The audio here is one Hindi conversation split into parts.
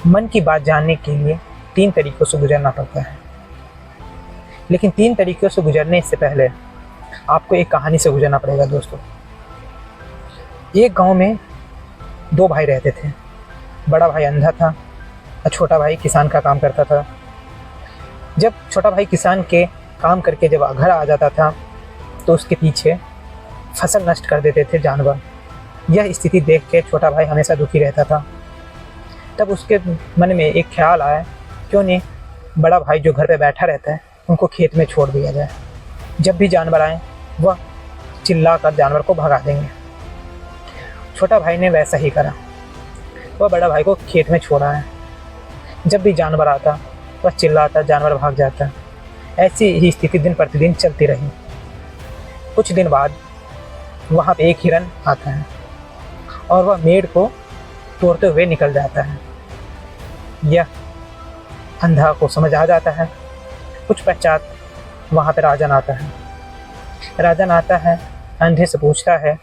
मन की बात जानने के लिए 3 तरीकों से गुजरना पड़ता है, लेकिन 3 तरीकों से गुजरने से पहले आपको एक कहानी से गुजरना पड़ेगा दोस्तों। एक गांव में 2 भाई रहते थे। बड़ा भाई अंधा था और छोटा भाई किसान का काम करता था। जब छोटा भाई किसान के काम करके जब घर आ जाता था तो उसके पीछे फसल नष्ट कर देते थे जानवर। यह स्थिति देख के छोटा भाई हमेशा दुखी रहता था। तब उसके मन में एक ख्याल आया, क्यों नहीं बड़ा भाई जो घर पे बैठा रहता है उनको खेत में छोड़ दिया जाए। जब भी जानवर आए वह चिल्ला कर जानवर को भगा देंगे। छोटा भाई ने वैसा ही करा। वह बड़ा भाई को खेत में छोड़ा है। जब भी जानवर आता वह चिल्लाता, जानवर भाग जाता। ऐसी ही स्थिति दिन प्रतिदिन चलती रही। कुछ दिन बाद वहाँ पे एक हिरन आता है और वह मेड़ को तोड़ते हुए निकल जाता है। यह अंधा को समझ आ जाता है। कुछ पश्चात वहाँ पे राजन आता है। राजन आता है, अंधे से पूछता है,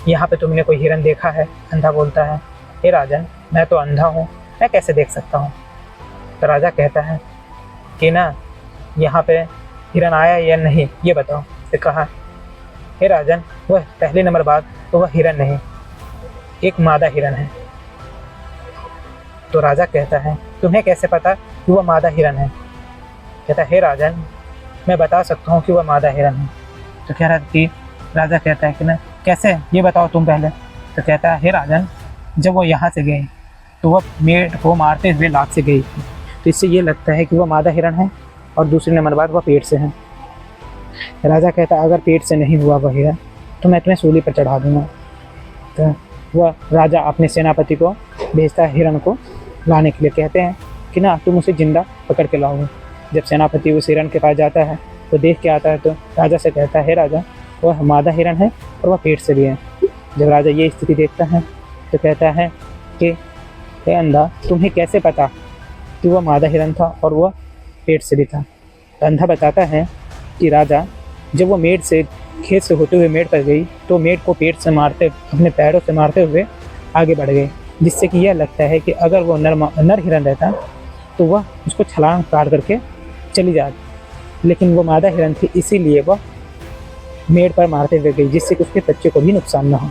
यहाँ पे तुमने कोई हिरन देखा है? अंधा बोलता है, हे राजन, मैं तो अंधा हूँ, मैं कैसे देख सकता हूँ? तो राजा कहता है कि ना, यहाँ पे हिरन आया या नहीं ये बताओ। तो कहा, हे राजन, वह पहले नंबर बात तो वह हिरन नहीं, एक मादा हिरन है। तो राजा कहता है, तुम्हें कैसे पता कि वह मादा हिरन है? कहता है, हे राजन, मैं बता सकता हूँ कि वह मादा हिरन है। तो कह रहा कि राजा कहता है कि ना, कैसे ये बताओ तुम पहले। तो कहता है, हे राजन, जब वो यहाँ से गई तो वह मेढ़ को मारते हुए लात से गई थी, तो इससे ये लगता है कि वह मादा हिरन है और दूसरे नंबर बाद वह पेट से है। राजा कहता है, अगर पेट से नहीं हुआ वह हिरन तो मैं तुम्हें सूली पर चढ़ा दूंगा। तो वह राजा अपने सेनापति को भेजता है हिरन को लाने के लिए। कहते हैं कि ना, तुम उसे जिंदा पकड़ के लाओगे। जब सेनापति उस हिरन के पास जाता है तो देख के आता है तो राजा से कहता है, हे राजा, वह मादा हिरन है और वह पेट से भी है। जब राजा ये स्थिति देखता है तो कहता है कि हे अंधा, तुम्हें कैसे पता कि वह मादा हिरन था और वह पेट से भी था? तो अंधा बताता है कि राजा, जब वो मेढ़ से खेत से होते हुए मेढ़ पर गई तो मेढ़ को पेट से मारते, अपने पैरों से मारते हुए आगे बढ़ गए, जिससे कि यह लगता है कि अगर वो नर हिरन रहता तो वह उसको छलांग काट करके चली जाती, लेकिन वो मादा हिरन थी इसीलिए वह मेढ़ पर मारते हुए गई, जिससे कि उसके बच्चे को भी नुकसान न हो।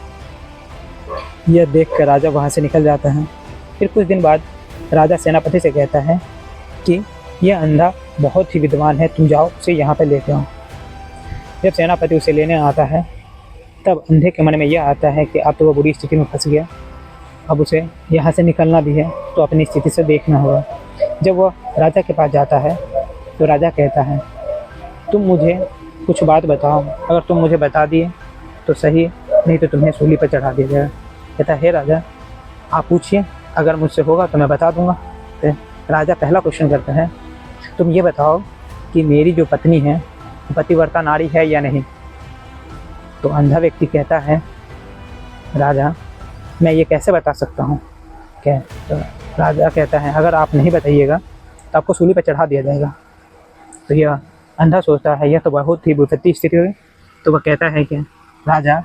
यह देख कर राजा वहाँ से निकल जाता है। फिर कुछ दिन बाद राजा सेनापति से कहता है कि यह अंधा बहुत ही विद्वान है, तुम जाओ उसे यहाँ पर लेके आओ। जब सेनापति उसे लेने आता है तब अंधे के मन में यह आता है कि अब तो वह बुरी स्थिति में फंस गया, अब उसे यहाँ से निकलना भी है तो अपनी स्थिति से देखना होगा। जब वह राजा के पास जाता है तो राजा कहता है, तुम मुझे कुछ बात बताओ, अगर तुम मुझे बता दिए तो सही, नहीं तो तुम्हें सूली पर चढ़ा दिया जाएगा। कहता है, हे राजा, आप पूछिए, अगर मुझसे होगा तो मैं बता दूंगा। तो राजा पहला क्वेश्चन करता है, तुम ये बताओ कि मेरी जो पत्नी है पतिव्रता नारी है या नहीं? तो अंधा व्यक्ति कहता है, राजा, मैं ये कैसे बता सकता हूँ? क्या? तो राजा कहता है, अगर आप नहीं बताइएगा तो आपको सूली पर चढ़ा दिया जाएगा। तो यह अंधा सोचता है यह तो बहुत ही विपत्ति स्थिति हुई। तो वह कहता है कि राजा,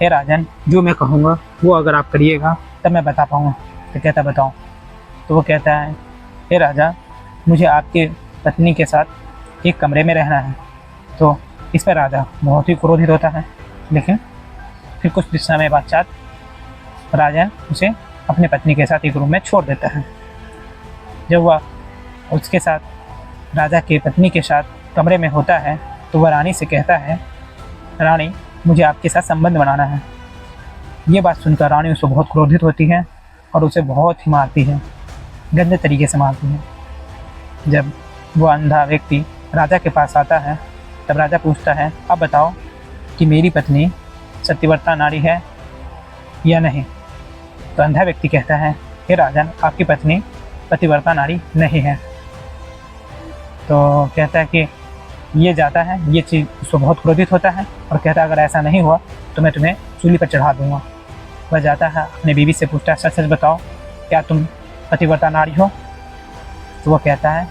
हे राजन, जो मैं कहूँगा वो अगर आप करिएगा तब मैं बता पाऊँगा। तो कहता, बताओ। तो वो कहता है, हे राजा, मुझे आपके पत्नी के साथ एक कमरे में रहना है। तो इस पर राजा बहुत ही क्रोधित होता है, लेकिन फिर कुछ समय पश्चात राजन उसे अपनी पत्नी के साथ एक रूम में छोड़ देता है। जब वह उसके साथ राजा की पत्नी के साथ कमरे में होता है तो वह रानी से कहता है, रानी, मुझे आपके साथ संबंध बनाना है। ये बात सुनकर रानी उससे बहुत क्रोधित होती है और उसे बहुत ही मारती है, गंदे तरीके से मारती है। जब वह अंधा व्यक्ति राजा के पास आता है तब राजा पूछता है, अब बताओ कि मेरी पत्नी सत्यव्रता नारी है या नहीं? तो अंधा व्यक्ति कहता है, हे राजन, आपकी पत्नी पतिव्रता नारी नहीं है। तो कहता है कि ये जाता है, ये चीज़ उसको बहुत क्रोधित होता है और कहता है, अगर ऐसा नहीं हुआ तो मैं तुम्हें सूली पर चढ़ा दूंगा। वह जाता है, अपने बीवी से पूछता है, सच सच बताओ, क्या तुम पतिव्रता नारी हो? तो वह कहता है,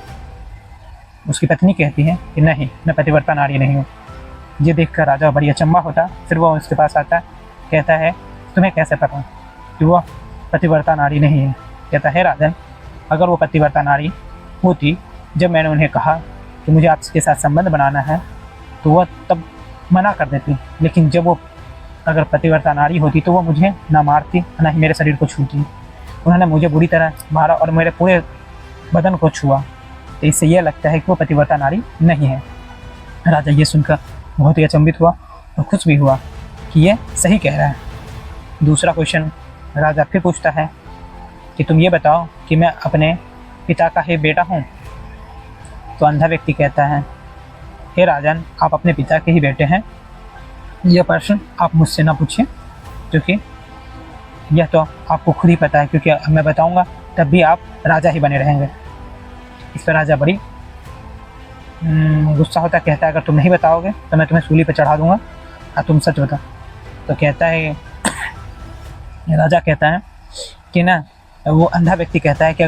उसकी पत्नी कहती है कि नहीं, मैं पतिव्रता नारी नहीं हूँ। ये देखकर राजा बड़ी अचंभा होता। फिर वह उसके पास आता है, कहता है, तुम्हें कैसे पता कि वह पतिव्रता नारी नहीं है? कहता है, राजन, अगर वो पतिव्रता नारी होती, जब मैंने उन्हें कहा कि मुझे आपके साथ संबंध बनाना है, तो वह तब मना कर देती। लेकिन जब वो अगर पतिव्रता नारी होती तो वो मुझे ना मारती, ना ही मेरे शरीर को छूती। उन्होंने मुझे बुरी तरह मारा और मेरे पूरे बदन को छुआ, तो इससे यह लगता है कि वो पतिव्रता नारी नहीं है। राजा ये सुनकर बहुत ही अचंभित हुआ और खुश भी हुआ कि ये सही कह रहा है। दूसरा क्वेश्चन राजा फिर पूछता है कि तुम ये बताओ कि मैं अपने पिता का ही बेटा हूँ। तो अंधा व्यक्ति कहता है, हे राजन, आप अपने पिता के ही बेटे हैं। यह प्रश्न आप मुझसे ना पूछें, क्योंकि यह तो आपको खुद ही पता है, क्योंकि मैं बताऊंगा तब भी आप राजा ही बने रहेंगे। इस पर राजा बड़ी गुस्सा होता, कहता है अगर तुम नहीं बताओगे तो मैं तुम्हें सूली पर चढ़ा दूंगा, और तुम सच बताओ। तो कहता है, राजा कहता है कि ना, वो अंधा व्यक्ति कहता है कि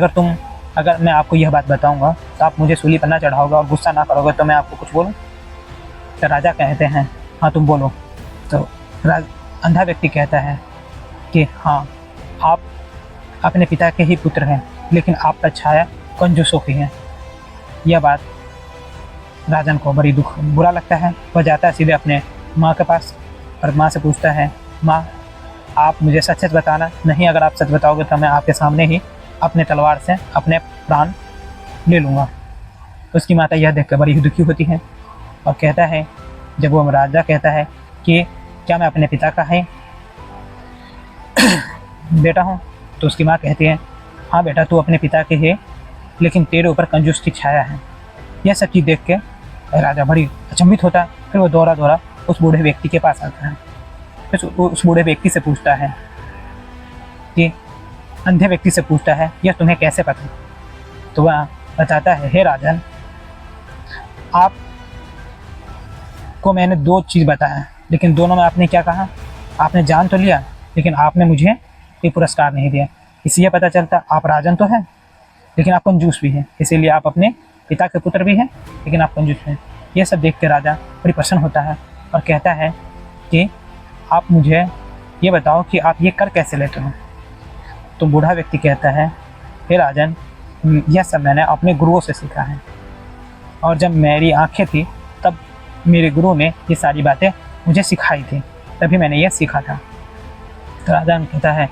अगर मैं आपको यह बात बताऊंगा तो आप मुझे सूली पर ना चढ़ाओगे और गुस्सा ना करोगे तो मैं आपको कुछ बोलूं। तो राजा कहते हैं, हाँ तुम बोलो। तो अंधा व्यक्ति कहता है कि हाँ, आप अपने पिता के ही पुत्र हैं, लेकिन आपका छाया कंजूसों की है। यह बात राजन को बड़ी बुरा लगता है। वह जाता है सीधे अपने माँ के पास और माँ से पूछता है, माँ आप मुझे सच सच बताना, नहीं अगर आप सच बताओगे तो मैं आपके सामने ही अपने तलवार से अपने प्राण ले लूँगा। तो उसकी माता यह देखकर बड़ी ही दुखी होती है और कहता है, जब वो राजा कहता है कि क्या मैं अपने पिता का है बेटा हूँ, तो उसकी माँ कहती है, हाँ बेटा तू अपने पिता के है, लेकिन तेरे ऊपर कंजूस की छाया है। यह सब चीज़ देख के राजा बड़ी अचंभित होता है। फिर वो दौड़ा उस बूढ़े व्यक्ति के पास आता है। फिर उस बूढ़े व्यक्ति से पूछता है कि अंधे व्यक्ति से पूछता है, यह तुम्हें कैसे पता? तो वह बताता है, हे राजन, आप को मैंने दो चीज़ बताया, लेकिन दोनों में आपने क्या कहा? आपने जान तो लिया, लेकिन आपने मुझे कोई पुरस्कार नहीं दिया। इसलिए पता चलता आप राजन तो हैं, लेकिन आप कंजूस भी हैं। इसीलिए आप अपने पिता के पुत्र भी हैं, लेकिन आप कंजूस हैं। यह सब देख के राजा बड़ी प्रसन्न होता है और कहता है कि आप मुझे ये बताओ कि आप ये कर कैसे लेते हो? तो बूढ़ा व्यक्ति कहता है, हे राजन, यह सब मैंने अपने गुरुओं से सीखा है, और जब मेरी आंखें थी तब मेरे गुरु ने ये सारी बातें मुझे सिखाई थी, तभी मैंने यह सीखा था। तो राजा कहता है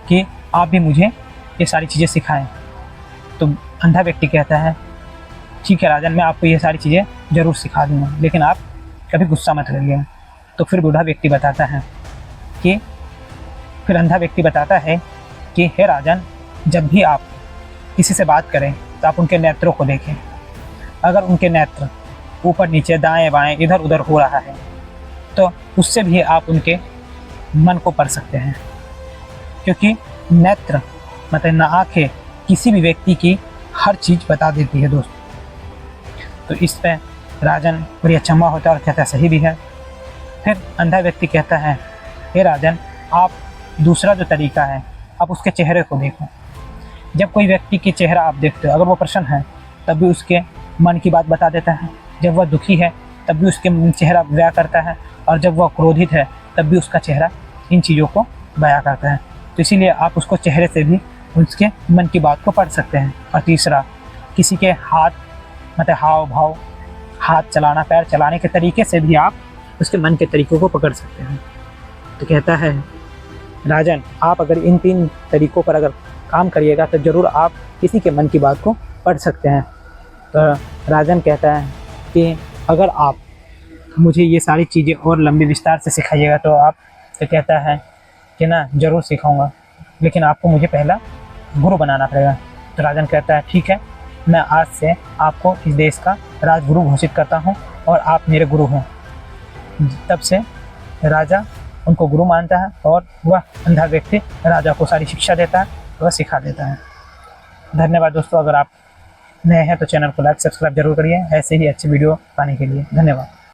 कि आप भी मुझे ये सारी चीज़ें सिखाएं। तो अंधा व्यक्ति कहता है, ठीक है राजन, मैं आपको ये सारी चीज़ें ज़रूर सिखा दूँगा, लेकिन आप कभी गुस्सा मत करिएगा। तो फिर बूढ़ा व्यक्ति बताता है कि फिर अंधा व्यक्ति बताता है कि हे राजन, जब भी आप किसी से बात करें तो आप उनके नेत्रों को देखें। अगर उनके नेत्र ऊपर नीचे दाएं बाएं इधर उधर हो रहा है तो उससे भी आप उनके मन को पढ़ सकते हैं, क्योंकि नेत्र मतलब ना आँखें किसी भी व्यक्ति की हर चीज़ बता देती है दोस्त। तो इस पर राजन बड़ी अचंभा होता है और कहता है सही भी है। फिर अंधा व्यक्ति कहता है, हे राजन, आप दूसरा जो तरीका है आप उसके चेहरे को देखो। जब कोई व्यक्ति के चेहरा आप देखते हो, अगर वो प्रसन्न है तब भी उसके मन की बात बता देता है, जब वह दुखी है तब भी उसके चेहरा बयां करता है, और जब वह क्रोधित है तब भी उसका चेहरा इन चीज़ों को बयां करता है। तो इसीलिए आप उसको चेहरे से भी उसके मन की बात को पढ़ सकते हैं। और तीसरा, किसी के हाथ मतलब हाव भाव, हाथ चलाना, पैर चलाने के तरीके से भी आप उसके मन के तरीक़ों को पकड़ सकते हैं। तो कहता है, राजन, आप अगर इन 3 तरीक़ों पर अगर काम करिएगा तो ज़रूर आप किसी के मन की बात को पढ़ सकते हैं। तो राजन कहता है कि अगर आप मुझे ये सारी चीज़ें और लंबी विस्तार से सिखाइएगा तो आप, तो कहता है कि ना ज़रूर सिखाऊंगा, लेकिन आपको मुझे पहला गुरु बनाना पड़ेगा। तो राजन कहता है, ठीक है, मैं आज से आपको इस देश का राजगुरु घोषित करता हूँ और आप मेरे गुरु हैं। तब से राजा उनको गुरु मानता है और वह अंधा व्यक्ति राजा को सारी शिक्षा देता है, वह सिखा देता है। धन्यवाद दोस्तों। अगर आप नए हैं तो चैनल को लाइक सब्सक्राइब जरूर करिए ऐसे ही अच्छी वीडियो पाने के लिए। धन्यवाद।